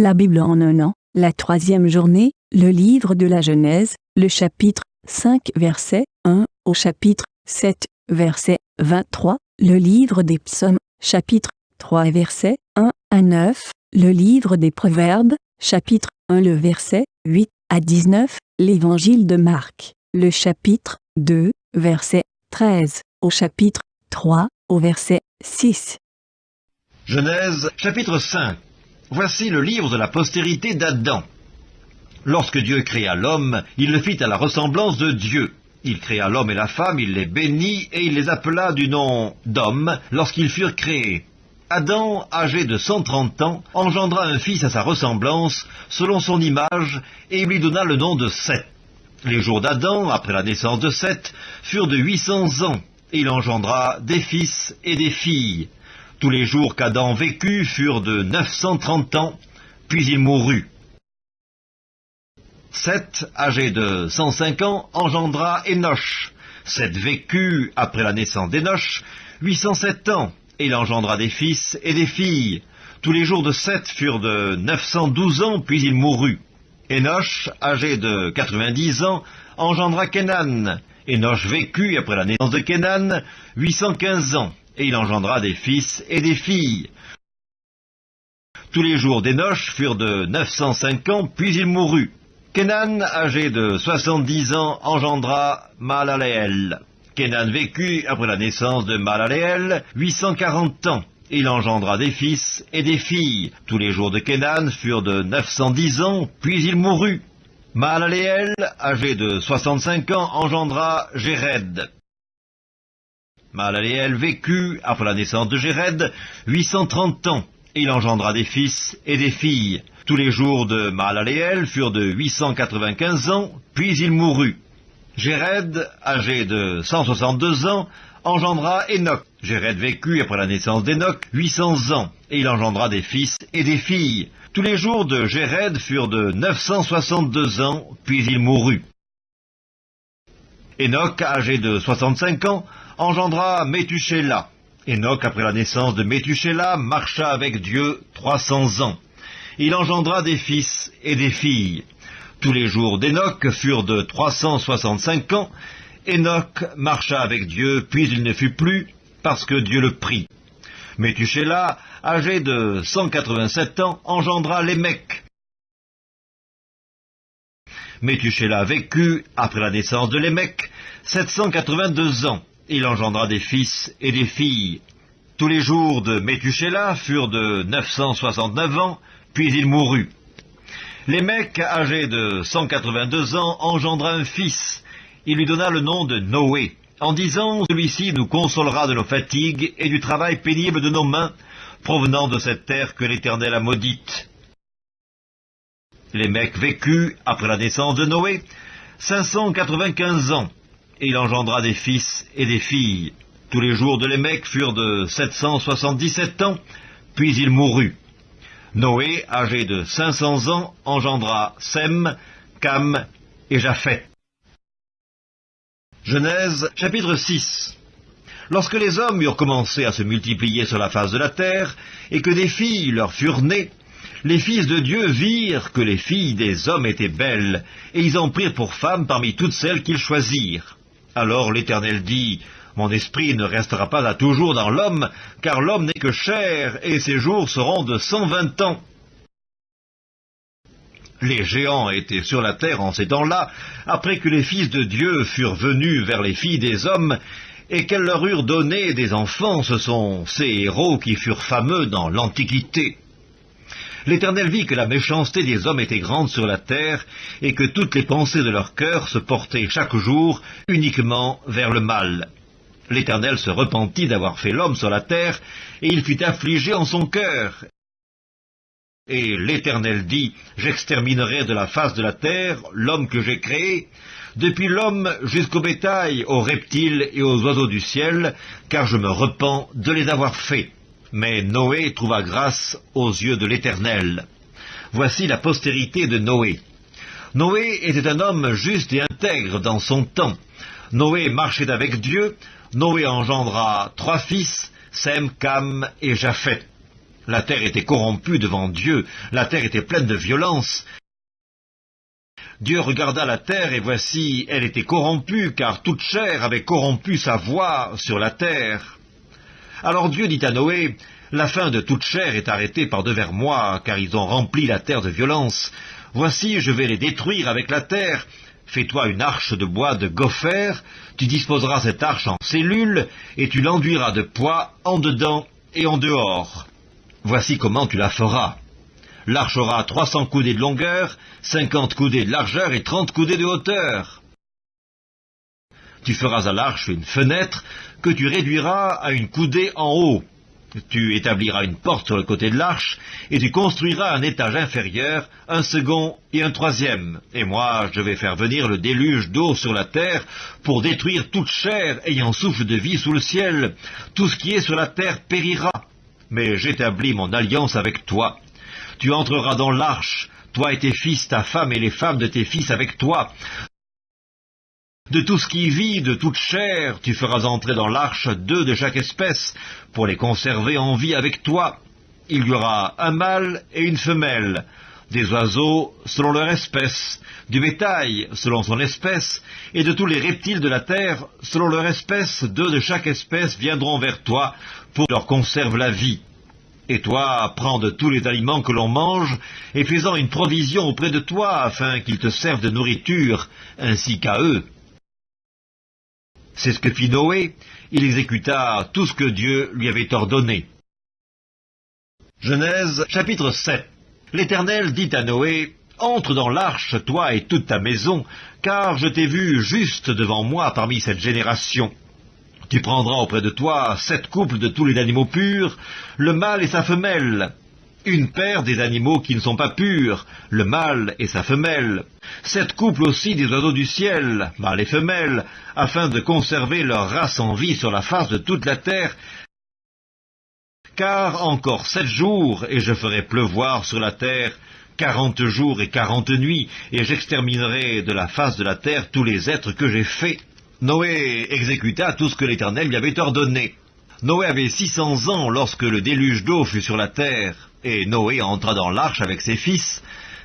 La Bible en un an, la troisième journée, le livre de la Genèse, le chapitre 5 verset 1 au chapitre 7 verset 23, le livre des psaumes, chapitre 3 verset 1 à 9, le livre des proverbes, chapitre 1 le verset 8 à 19, l'évangile de Marc, le chapitre 2, verset 13 au chapitre 3 au verset 6. Genèse, chapitre 5. Voici le livre de la postérité d'Adam. Lorsque Dieu créa l'homme, il le fit à la ressemblance de Dieu. Il créa l'homme et la femme, il les bénit et il les appela du nom d'homme lorsqu'ils furent créés. Adam, âgé de 130 ans, engendra un fils à sa ressemblance, selon son image, et il lui donna le nom de Seth. Les jours d'Adam, après la naissance de Seth, furent de 800 ans, et il engendra des fils et des filles. Tous les jours qu'Adam vécut furent de 930 ans, puis il mourut. Seth, âgé de 105 ans, engendra Énoch. Seth vécut, après la naissance d'Énoch, 807 ans, et il engendra des fils et des filles. Tous les jours de Seth furent de 912 ans, puis il mourut. Énoch, âgé de 90 ans, engendra Kénan. Énoch vécut, après la naissance de Kénan, 815 ans, et il engendra des fils et des filles. Tous les jours d'Énoch furent de 905 ans, puis il mourut. Kénan, âgé de 70 ans, engendra Mahalaleel. Kénan vécut, après la naissance de Mahalaleel, 840 ans, et il engendra des fils et des filles. Tous les jours de Kénan furent de 910 ans, puis il mourut. Mahalaleel, âgé de 65 ans, engendra Jéred. Mahalaleel vécut, après la naissance de Jéred, 830 ans, et il engendra des fils et des filles. Tous les jours de Mahalaleel furent de 895 ans, puis il mourut. Jéred, âgé de 162 ans, engendra Enoch. Jéred vécut, après la naissance d'Enoch, 800 ans, et il engendra des fils et des filles. Tous les jours de Jéred furent de 962 ans, puis il mourut. Enoch, âgé de 65 ans, engendra Méthusélah. Enoch, après la naissance de Méthusélah, marcha avec Dieu 300 ans. Il engendra des fils et des filles. Tous les jours d'Enoch furent de 365 ans. Enoch marcha avec Dieu, puis il ne fut plus, parce que Dieu le prit. Méthusélah, âgé de 187 ans, engendra Lémec. Méthusélah vécut, après la naissance de Lémec, 782 ans. Il engendra des fils et des filles. Tous les jours de Méthusélah furent de 969 ans, puis il mourut. Lémec, âgé de 182 ans, engendra un fils. Il lui donna le nom de Noé, en disant « Celui-ci nous consolera de nos fatigues et du travail pénible de nos mains, provenant de cette terre que l'Éternel a maudite. » Lémec vécut, après la naissance de Noé, 595 ans, et il engendra des fils et des filles. Tous les jours de Lémec furent de 777 ans, puis il mourut. Noé, âgé de 500 ans, engendra Sem, Cam et Japheth. Genèse, chapitre 6. Lorsque les hommes eurent commencé à se multiplier sur la face de la terre, et que des filles leur furent nées, les fils de Dieu virent que les filles des hommes étaient belles, et ils en prirent pour femmes parmi toutes celles qu'ils choisirent. Alors l'Éternel dit, « Mon esprit ne restera pas à toujours dans l'homme, car l'homme n'est que chair, et ses jours seront de 120 ans. » Les géants étaient sur la terre en ces temps-là, après que les fils de Dieu furent venus vers les filles des hommes, et qu'elles leur eurent donné des enfants. Ce sont ces héros qui furent fameux dans l'Antiquité. L'Éternel vit que la méchanceté des hommes était grande sur la terre, et que toutes les pensées de leur cœur se portaient chaque jour uniquement vers le mal. L'Éternel se repentit d'avoir fait l'homme sur la terre, et il fut affligé en son cœur. Et l'Éternel dit, « J'exterminerai de la face de la terre l'homme que j'ai créé, depuis l'homme jusqu'au bétail, aux reptiles et aux oiseaux du ciel, car je me repens de les avoir faits. » Mais Noé trouva grâce aux yeux de l'Éternel. Voici la postérité de Noé. Noé était un homme juste et intègre dans son temps. Noé marchait avec Dieu. Noé engendra 3 fils, Sem, Cam et Japheth. La terre était corrompue devant Dieu, la terre était pleine de violence. Dieu regarda la terre, et voici, elle était corrompue, car toute chair avait corrompu sa voie sur la terre. Alors Dieu dit à Noé, « La fin de toute chair est arrêtée par devers moi, car ils ont rempli la terre de violence. Voici, je vais les détruire avec la terre. Fais-toi une arche de bois de gopher, tu disposeras cette arche en cellules, et tu l'enduiras de poids en dedans et en dehors. Voici comment tu la feras. L'arche aura 300 coudées de longueur, 50 coudées de largeur et 30 coudées de hauteur. Tu feras à l'arche une fenêtre que tu réduiras à une coudée en haut. Tu établiras une porte sur le côté de l'arche, et tu construiras un étage inférieur, un second et un troisième. Et moi, je vais faire venir le déluge d'eau sur la terre pour détruire toute chair ayant souffle de vie sous le ciel. Tout ce qui est sur la terre périra. Mais j'établis mon alliance avec toi. Tu entreras dans l'arche, toi et tes fils, ta femme et les femmes de tes fils avec toi. De tout ce qui vit, de toute chair, tu feras entrer dans l'arche 2 de chaque espèce, pour les conserver en vie avec toi. Il y aura un mâle et une femelle, des oiseaux selon leur espèce, du bétail selon son espèce, et de tous les reptiles de la terre selon leur espèce, 2 de chaque espèce viendront vers toi pour leur conserver la vie. Et toi, prends de tous les aliments que l'on mange, et fais-en une provision auprès de toi, afin qu'ils te servent de nourriture, ainsi qu'à eux. C'est ce que fit Noé, il exécuta tout ce que Dieu lui avait ordonné. Genèse, chapitre 7. L'Éternel dit à Noé, « Entre dans l'arche, toi et toute ta maison, car je t'ai vu juste devant moi parmi cette génération. Tu prendras auprès de toi 7 couples de tous les animaux purs, le mâle et sa femelle, une paire des animaux qui ne sont pas purs, le mâle et sa femelle, 7 couples aussi des oiseaux du ciel, mâle et femelle, afin de conserver leur race en vie sur la face de toute la terre, car encore 7 jours, et je ferai pleuvoir sur la terre 40 jours et 40 nuits, et j'exterminerai de la face de la terre tous les êtres que j'ai faits. » Noé exécuta tout ce que l'Éternel lui avait ordonné. Noé avait 600 ans lorsque le déluge d'eau fut sur la terre, et Noé entra dans l'arche avec ses fils,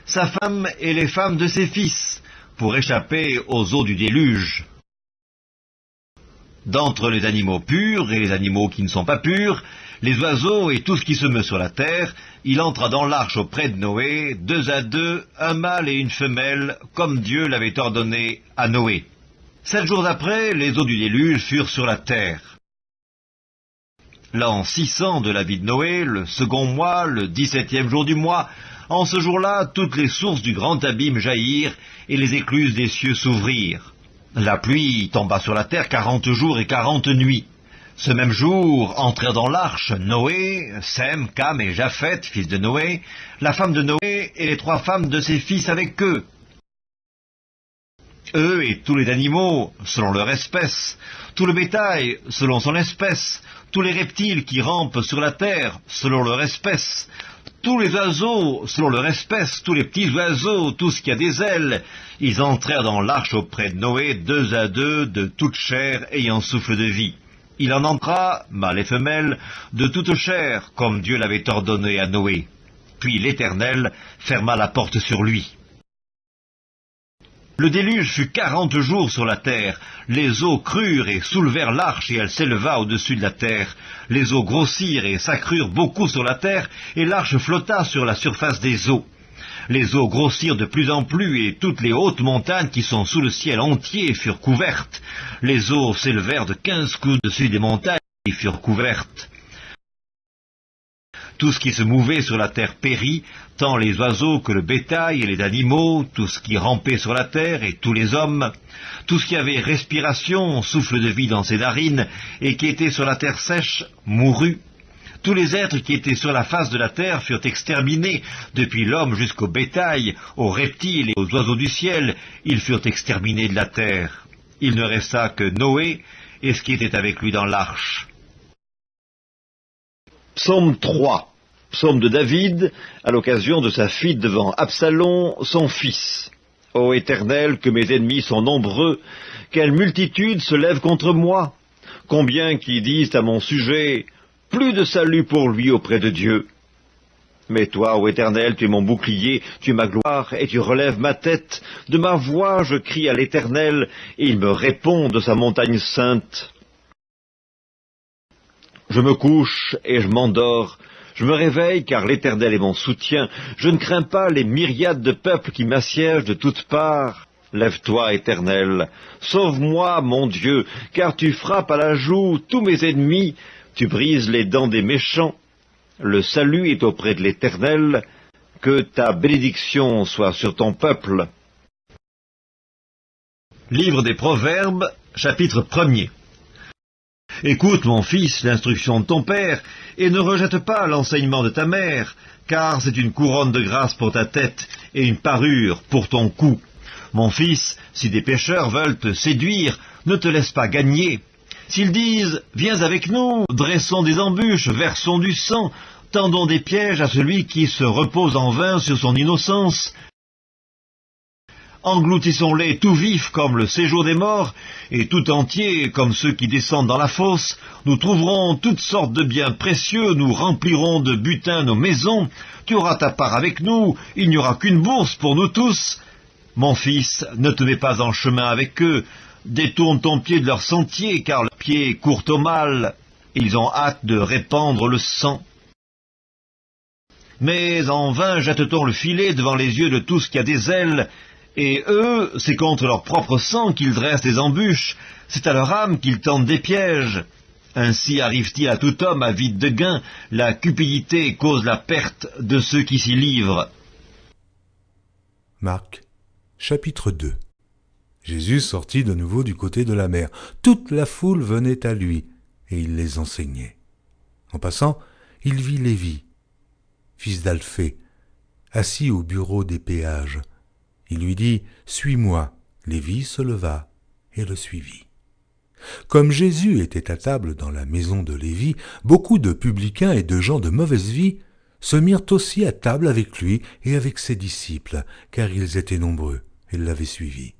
sa femme et les femmes de ses fils, pour échapper aux eaux du déluge. D'entre les animaux purs et les animaux qui ne sont pas purs, les oiseaux et tout ce qui se meut sur la terre, il entra dans l'arche auprès de Noé, 2 à 2, un mâle et une femelle, comme Dieu l'avait ordonné à Noé. 7 jours après, les eaux du déluge furent sur la terre. L'an 600 de la vie de Noé, le second mois, le 17e jour du mois, en ce jour-là, toutes les sources du grand abîme jaillirent, et les écluses des cieux s'ouvrirent. La pluie tomba sur la terre 40 jours et 40 nuits. Ce même jour entrèrent dans l'arche Noé, Sem, Cam et Japheth, fils de Noé, la femme de Noé et les 3 femmes de ses fils avec eux. Eux et tous les animaux, selon leur espèce, tout le bétail, selon son espèce, tous les reptiles qui rampent sur la terre, selon leur espèce, tous les oiseaux, selon leur espèce, tous les petits oiseaux, tout ce qui a des ailes, ils entrèrent dans l'arche auprès de Noé, 2 à 2, de toute chair ayant souffle de vie. Il en entra, mâle et femelle, de toute chair, comme Dieu l'avait ordonné à Noé. Puis l'Éternel ferma la porte sur lui. Le déluge fut 40 jours sur la terre. Les eaux crurent et soulevèrent l'arche, et elle s'éleva au-dessus de la terre. Les eaux grossirent et s'accrurent beaucoup sur la terre, et l'arche flotta sur la surface des eaux. Les eaux grossirent de plus en plus, et toutes les hautes montagnes qui sont sous le ciel entier furent couvertes. Les eaux s'élevèrent de 15 coups au-dessus des montagnes et furent couvertes. Tout ce qui se mouvait sur la terre périt, tant les oiseaux que le bétail et les animaux, tout ce qui rampait sur la terre et tous les hommes, tout ce qui avait respiration, souffle de vie dans ses narines, et qui était sur la terre sèche, mourut. Tous les êtres qui étaient sur la face de la terre furent exterminés, depuis l'homme jusqu'au bétail, aux reptiles et aux oiseaux du ciel, ils furent exterminés de la terre. Il ne resta que Noé et ce qui était avec lui dans l'arche. Psaume 3. Psaume de David, à l'occasion de sa fuite devant Absalom, son fils. Ô Éternel, que mes ennemis sont nombreux, quelle multitude se lève contre moi. Combien qui disent à mon sujet, plus de salut pour lui auprès de Dieu. Mais toi, ô Éternel, tu es mon bouclier, tu es ma gloire, et tu relèves ma tête. De ma voix, je crie à l'Éternel, et il me répond de sa montagne sainte. Je me couche et je m'endors. Je me réveille, car l'Éternel est mon soutien. Je ne crains pas les myriades de peuples qui m'assiègent de toutes parts. Lève-toi, Éternel, sauve-moi, mon Dieu, car tu frappes à la joue tous mes ennemis, tu brises les dents des méchants. Le salut est auprès de l'Éternel, que ta bénédiction soit sur ton peuple. Livre des Proverbes, chapitre 1er. Écoute, mon fils, l'instruction de ton père, et ne rejette pas l'enseignement de ta mère, car c'est une couronne de grâce pour ta tête et une parure pour ton cou. Mon fils, si des pécheurs veulent te séduire, ne te laisse pas gagner. S'ils disent « Viens avec nous, dressons des embûches, versons du sang, tendons des pièges à celui qui se repose en vain sur son innocence. Engloutissons-les tout vifs comme le séjour des morts, et tout entiers comme ceux qui descendent dans la fosse. Nous trouverons toutes sortes de biens précieux, nous remplirons de butin nos maisons. Tu auras ta part avec nous, il n'y aura qu'une bourse pour nous tous. Mon fils, ne te mets pas en chemin avec eux, détourne ton pied de leur sentier, car leurs pieds courent au mal, ils ont hâte de répandre le sang. Mais en vain jette-t-on le filet devant les yeux de tout ce qui a des ailes, et eux, c'est contre leur propre sang qu'ils dressent des embûches, c'est à leur âme qu'ils tentent des pièges. Ainsi arrive-t-il à tout homme avide de gain, la cupidité cause la perte de ceux qui s'y livrent. Marc, chapitre 2. Jésus sortit de nouveau du côté de la mer. Toute la foule venait à lui, et il les enseignait. En passant, il vit Lévi, fils d'Alphée, assis au bureau des péages. Il lui dit « Suis-moi ». Lévi se leva et le suivit. Comme Jésus était à table dans la maison de Lévi, beaucoup de publicains et de gens de mauvaise vie se mirent aussi à table avec lui et avec ses disciples, car ils étaient nombreux et l'avaient suivi.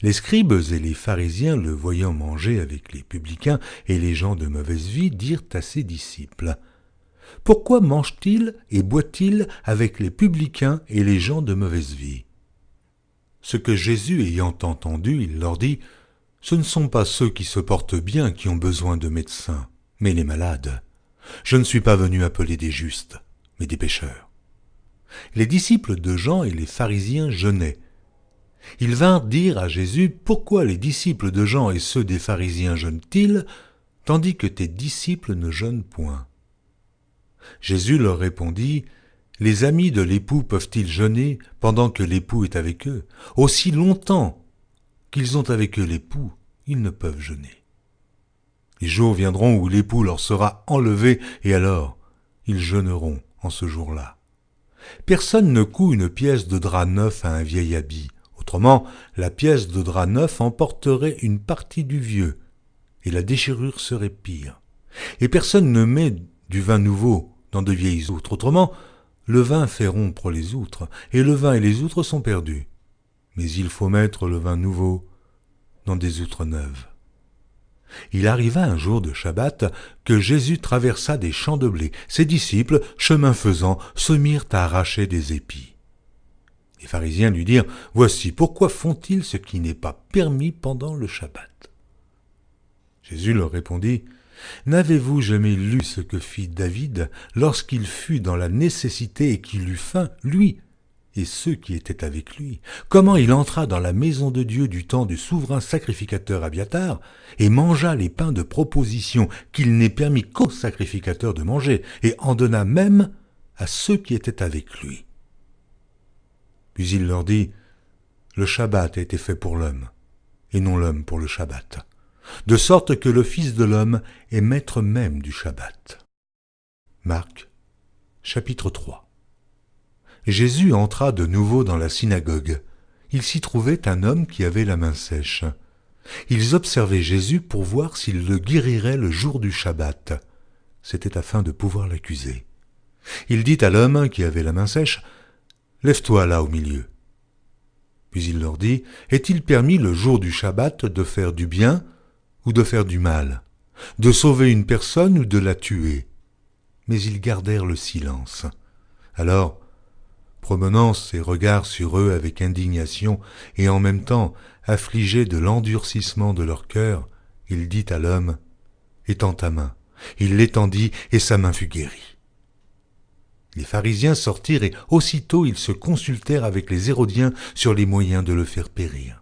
Les scribes et les pharisiens, le voyant manger avec les publicains et les gens de mauvaise vie, dirent à ses disciples « Pourquoi mange-t-il et boit-il avec les publicains et les gens de mauvaise vie ?» Ce que Jésus ayant entendu, il leur dit « Ce ne sont pas ceux qui se portent bien qui ont besoin de médecins, mais les malades. Je ne suis pas venu appeler des justes, mais des pécheurs. » Les disciples de Jean et les pharisiens jeûnaient. Ils vinrent dire à Jésus « Pourquoi les disciples de Jean et ceux des pharisiens jeûnent-ils, tandis que tes disciples ne jeûnent point ?» Jésus leur répondit « Les amis de l'époux peuvent-ils jeûner pendant que l'époux est avec eux? Aussi longtemps qu'ils ont avec eux l'époux, ils ne peuvent jeûner. Les jours viendront où l'époux leur sera enlevé, et alors ils jeûneront en ce jour-là. Personne ne coud une pièce de drap neuf à un vieil habit. Autrement, la pièce de drap neuf emporterait une partie du vieux, et la déchirure serait pire. Et personne ne met du vin nouveau dans de vieilles outres. Autrement, le vin fait rompre les outres, et le vin et les outres sont perdus. Mais il faut mettre le vin nouveau dans des outres neuves. Il arriva un jour de Shabbat que Jésus traversa des champs de blé. Ses disciples, chemin faisant, se mirent à arracher des épis. Les pharisiens lui dirent « Voici, pourquoi font-ils ce qui n'est pas permis pendant le Shabbat ?» Jésus leur répondit « N'avez-vous jamais lu ce que fit David lorsqu'il fut dans la nécessité et qu'il eut faim, lui et ceux qui étaient avec lui? Comment il entra dans la maison de Dieu du temps du souverain sacrificateur Abiatar et mangea les pains de proposition qu'il n'est permis qu'aux sacrificateurs de manger, et en donna même à ceux qui étaient avec lui. » Puis il leur dit « Le Shabbat a été fait pour l'homme, et non l'homme pour le Shabbat, de sorte que le Fils de l'homme est maître même du Shabbat. » Marc, chapitre 3. Jésus entra de nouveau dans la synagogue. Il s'y trouvait un homme qui avait la main sèche. Ils observaient Jésus pour voir s'il le guérirait le jour du Shabbat. C'était afin de pouvoir l'accuser. Il dit à l'homme qui avait la main sèche « Lève-toi là au milieu. » Puis il leur dit « Est-il permis le jour du Shabbat de faire du bien ou de faire du mal, de sauver une personne ou de la tuer ?» Mais ils gardèrent le silence. Alors, promenant ses regards sur eux avec indignation et en même temps affligé de l'endurcissement de leur cœur, il dit à l'homme, « Étends ta main. » Il l'étendit et sa main fut guérie. Les pharisiens sortirent et aussitôt ils se consultèrent avec les Hérodiens sur les moyens de le faire périr.